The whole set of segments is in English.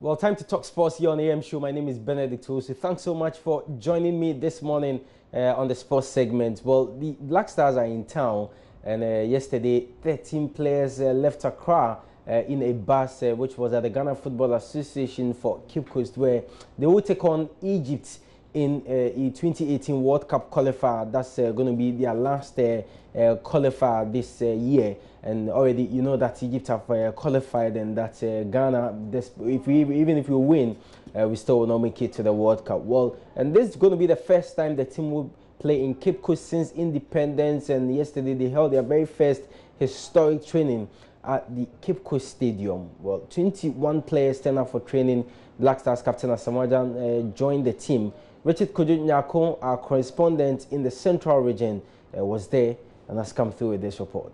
Well, time to talk sports here on AM Show. My name is Benedict Owusu. Thanks so much for joining me this morning on the sports segment. Well, the Black Stars are in town, and yesterday 13 players left Accra in a bus which was at the Ghana Football Association for Cape Coast, where they will take on Egypt in a 2018 World Cup qualifier. That's going to be their last qualifier this year. And already you know that Egypt have qualified, and that Ghana, even if we win, we still will not make it to the World Cup. Well, and this is going to be the first time the team will play in Cape Coast since independence, and yesterday they held their very first historic training at the Cape Coast Stadium. Well, 21 players turned up for training. Black Stars captain Asamoah joined the team. Richard Kojo-Nyako, our correspondent in the Central region, was there and has come through with this report.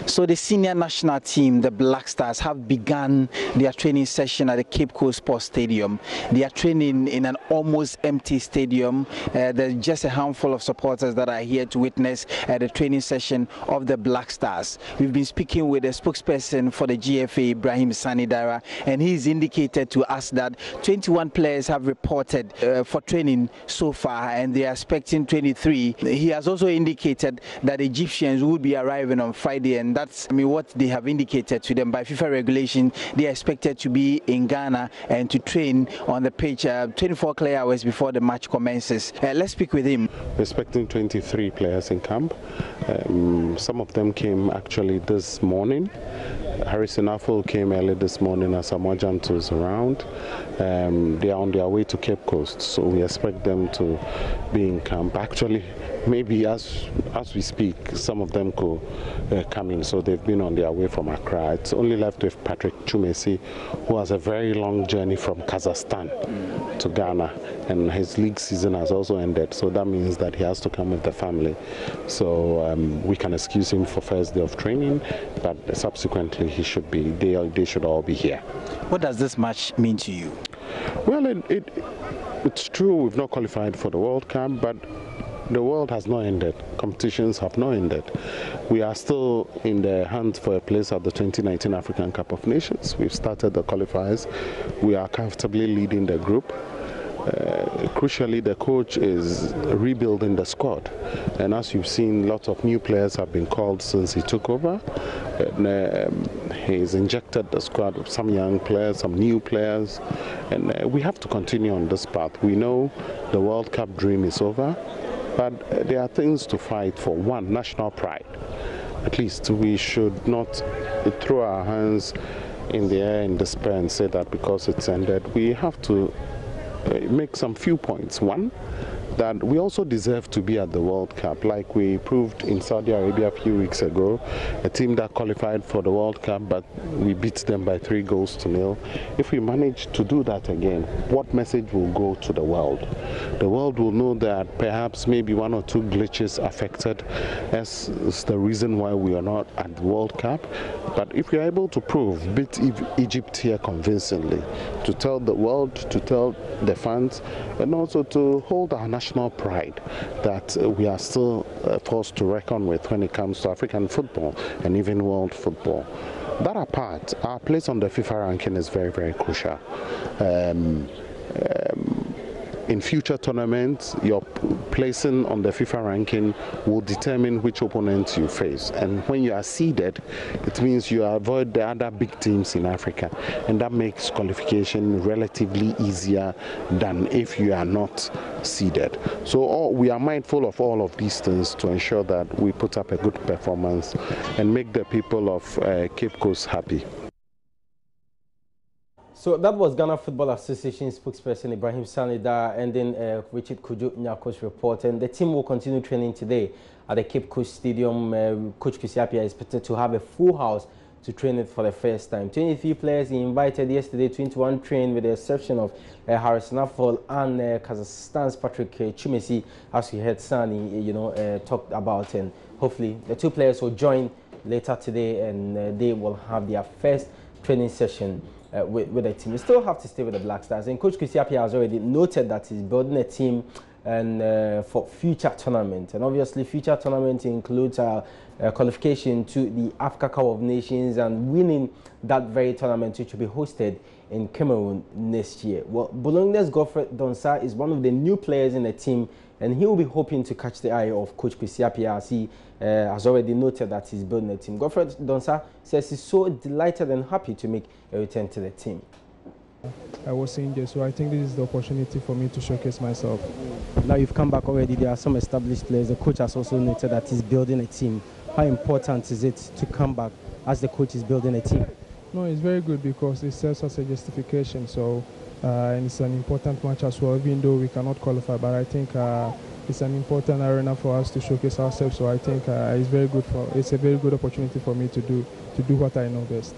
So the senior national team, the Black Stars, have begun their training session at the Cape Coast Sports Stadium. They are training in an almost empty stadium. There's just a handful of supporters that are here to witness the training session of the Black Stars. We've been speaking with a spokesperson for the GFA, Ibrahim Sanidara, and he's indicated to us that 21 players have reported for training so far, and they are expecting 23. He has also indicated that Egyptians will be arriving on Friday, and that's what they have indicated to them. By FIFA regulation, they are expected to be in Ghana and to train on the pitch 24 clear hours before the match commences. Let's speak with him. We're expecting 23 players in camp. Some of them came actually this morning. Harrison Affle came early this morning as Asamoah is around. They are on their way to Cape Coast, so we expect them to be in camp. Actually, maybe as we speak, some of them could come in, so they've been on their way from Accra. It's only left with Patrick Chumesi, who has a very long journey from Kazakhstan to Ghana, and his league season has also ended, so that means that he has to come with the family. So we can excuse him for first day of training, but subsequently he should be. They should all be here. What does this match mean to you? Well, it's true we've not qualified for the World Cup, but the world has not ended. Competitions have not ended. We are still in the hunt for a place at the 2019 African Cup of Nations. We've started the qualifiers. We are comfortably leading the group. Crucially, the coach is rebuilding the squad, and as you've seen, lots of new players have been called since he took over. He's injected the squad with some young players, some new players, and we have to continue on this path. We know the World Cup dream is over, but there are things to fight for. One, national pride. At least we should not throw our hands in the air in despair and say that because it's ended. We have to make some few points. One, that we also deserve to be at the World Cup, like we proved in Saudi Arabia a few weeks ago, a team that qualified for the World Cup, but we beat them by 3-0. If we manage to do that again, what message will go to the world? The world will know that perhaps maybe one or two glitches affected us is the reason why we are not at the World Cup. But if we are able to prove, beat Egypt here convincingly, to tell the world, to tell the fans, and also to hold our national pride that we are still a force to reckon with when it comes to African football and even world football. That apart, our place on the FIFA ranking is very, very crucial. In future tournaments, your placing on the FIFA ranking will determine which opponents you face. And when you are seeded, it means you avoid the other big teams in Africa. And that makes qualification relatively easier than if you are not seeded. So we are mindful of all of these things to ensure that we put up a good performance and make the people of Cape Coast happy. So that was Ghana Football Association spokesperson Ibrahim Sanidara, and then Richard Kojo-Nyako's report. And the team will continue training today at the Cape Coast Stadium. Coach Kwesi is expected to have a full house to train it for the first time. 23 players he invited yesterday, 21 trained with the exception of Harrison Affle and Kazakhstan's Patrick Chumesi, as we heard Sani, talked about. And hopefully the two players will join later today, and they will have their first training session with the team. We still have to stay with the Black Stars, and Coach Kwesi has already noted that he's building a team and for future tournament. And obviously, future tournament includes qualification to the Africa Cup of Nations and winning that very tournament, which will be hosted in Cameroon next year. Well, Bologna's Godfrey Donsa is one of the new players in the team, and he will be hoping to catch the eye of Coach Kwesi Appiah, as he has already noted that he's building a team. Godfrey Donsa says he's so delighted and happy to make a return to the team. I was saying this, so I think this is the opportunity for me to showcase myself. Now you've come back already, there are some established players. The coach has also noted that he's building a team. How important is it to come back as the coach is building a team? No, it's very good because it serves as a justification. So, and it's an important match as well, even though we cannot qualify. But I think it's an important arena for us to showcase ourselves. So I think it's a very good opportunity for me to do what I know best.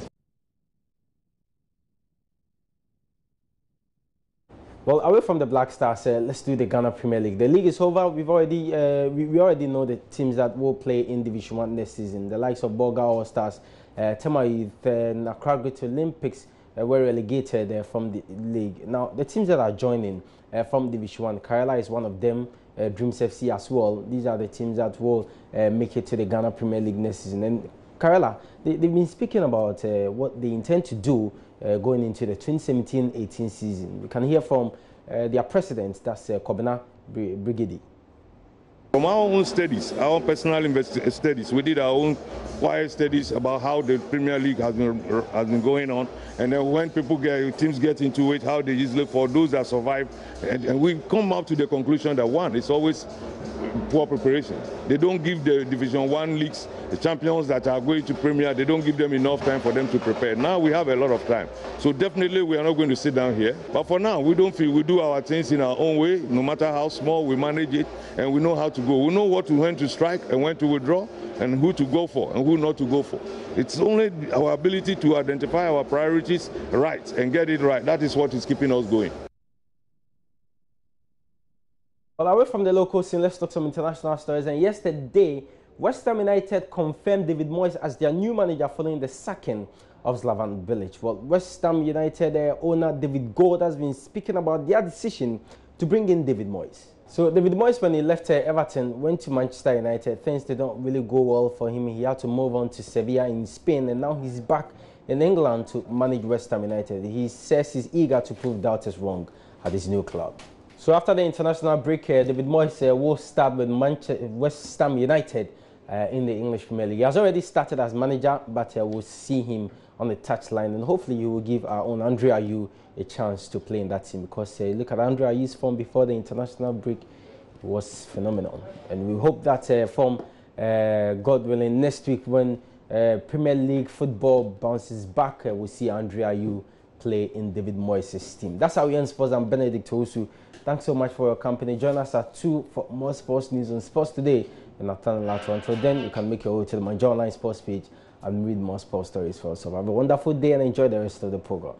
Well, away from the Black Stars, let's do the Ghana Premier League. The league is over. We already know the teams that will play in Division 1 next season. The likes of Bolga All Stars, Tema Youth, and Accra Great Olympics were relegated from the league. Now, the teams that are joining from Division 1, Kerala is one of them, Dreams FC as well. These are the teams that will make it to the Ghana Premier League next season. And Kerala, they've been speaking about what they intend to do going into the 2017-18 season. We can hear from their president, that's Kobina Brigidi. From our own studies, our own personal studies, we did our own quiet studies about how the Premier League has been going on, and then when teams get into it, how they usually, for those that survive, and we come up to the conclusion that one, it's always poor preparation. They don't give the Division 1 leagues, the champions that are going to Premier, they don't give them enough time for them to prepare. Now we have a lot of time. So definitely we are not going to sit down here. But for now, we don't feel we do our things in our own way, no matter how small, we manage it, and we know how to go. We know when to strike and when to withdraw, and who to go for and who not to go for. It's only our ability to identify our priorities right and get it right. That is what is keeping us going. Well, away from the local scene, let's talk some international stories. And yesterday, West Ham United confirmed David Moyes as their new manager following the sacking of Slaven Bilic. Well, West Ham United owner David Gold has been speaking about their decision to bring in David Moyes. So David Moyes, when he left Everton, went to Manchester United. Things did not really go well for him. He had to move on to Sevilla in Spain, and now he's back in England to manage West Ham United. He says he's eager to prove doubters wrong at his new club. So after the international break, David Moyes will start with West Ham United in the English Premier League. He has already started as manager, but we'll see him on the touchline, and hopefully he will give our own Andre Ayew a chance to play in that team, because look at Andre Ayew's form before the international break. It was phenomenal, and we hope that form, God willing, next week when Premier League football bounces back, we'll see Andre Ayew play in David Moyes' team. That's how we end sports. I'm Benedict Owusu. Thanks so much for your company. Join us at 2 for more sports news on Sports Today in Nathan Lato. Until then, you can make your way to the Manjo Online Sports page and read more sports stories for us. So have a wonderful day and enjoy the rest of the program.